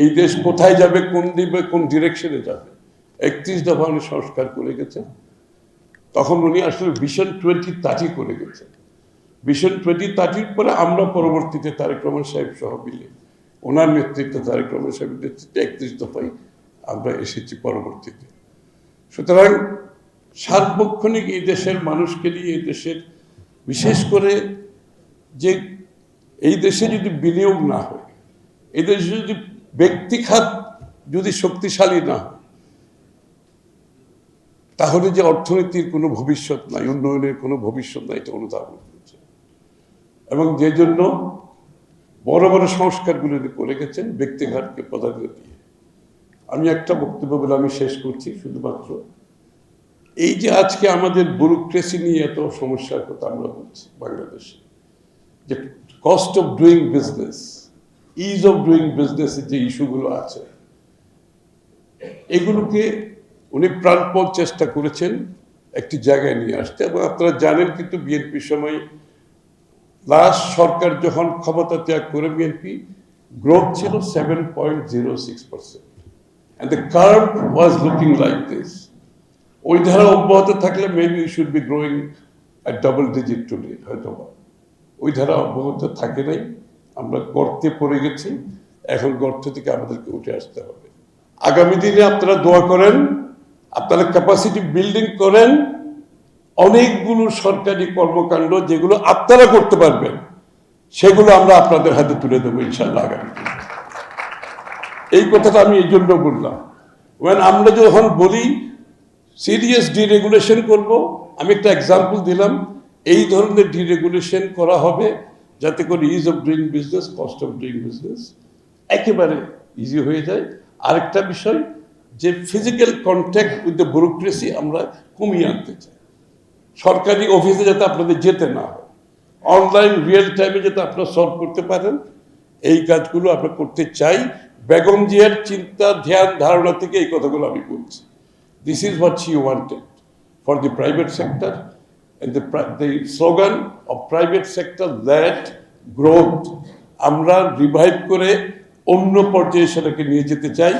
এই দেশ কোথায় যাবে, কোন দিকে, কোন ডিরেকশনে যাবে, 31 দফা উনি সংস্কার করে গেছেন। তখন উনি আসলে ভিশন 2030 করে গেছেন। ভিশন 2030 পরে আমরা পরবর্তীতে তারেক রহমান সাহেব সহ মিলে, ওনার নেতৃত্বে, তারেক রহমান সাহেবের নেতৃত্বে 31 দফায় আমরা এসেছি পরবর্তীতে। সুতরাং সার্বক্ষণিক এই দেশের মানুষকে নিয়ে, এই দেশের বিশেষ করে যে এই দেশে যদি বিনিয়োগ না হয়, এই দেশে যদি ব্যক্তি খাত যদি শক্তিশালী না হয়, তাহলে যে অর্থনীতির কোনো ভবিষ্যৎ নাই, উন্নয়নের কোনো ভবিষ্যৎ নাই, এটা অনুধাবন করছে। এবং যে জন্য বড় বড় সংস্কারগুলো করে গেছেন ব্যক্তিঘাতকে প্রাধান্য দিয়ে। আমি একটা বক্তব্য বলে আমি শেষ করছি, শুধুমাত্র এই যে আজকে আমাদের ব্যুরোক্রেসি নিয়ে এত সমস্যার কথা আমরা বলছি বাংলাদেশে, যে cost of doing business, is of doing business যে ইস্যুগুলো আছে, এগুলোকে উনি প্রাণপণ চেষ্টা করেছেন একটি জায়গায় নিয়ে আসতে। এবং আপনারা জানেন কিন্তু বিএনপির সময় লাস্ট সরকার যখন ক্ষমতা ত্যাগ করে বিএনপি, গ্রোথ ছিল 7.06%, and the curve was looking like this. ওই ধারা অব্যাহত থাকলে maybe you should be growing at double digit today, হয়তো ওই ধারা অব্যাহত থাকে নাই, আমরা গর্তে পড়ে গেছি। এখন গর্ত থেকে আমাদেরকে উঠে আসতে হবে। আগামী দিনে আপনারা দোয়া করেন, আপনারা ক্যাপাসিটি বিল্ডিং করেন, অনেকগুলো সরকারি কর্মকাণ্ড যেগুলো আপনারা করতে পারবেন সেগুলো আমরা আপনাদের হাতে তুলে দেবো ইনশাল্লাহ আগামী দিনে। এই কথাটা আমি এই জন্য বললাম, আমরা যখন বলি সিরিয়াস ডিরেগুলেশন করব, আমি একটা এক্সাম্পল দিলাম, এই ধরনের ডিরেগুলেশন করা হবে যাতে করে is of doing business, cost of doing business একেবারে ইজি হয়ে যায়। আরেকটা বিষয়, যে physical contact with the bureaucracy আমরা কমিয়ে আনতে চাই। সরকারি অফিসে যাতে আপনাদের যেতে না হয়, অনলাইন রিয়েল টাইমে যাতে আপনারা সলভ করতে পারেন, এই কাজগুলো আমরা করতে চাই। বেগম জিয়ার চিন্তা, ধ্যান, ধারণা থেকে এই কথাগুলো আমি বলছি। This is what she wanted for the private sector, and the slogan of private sector led growth আমরা রিভাইভ করে অন্য পর্যায়ে সেটাকে নিয়ে যেতে চাই।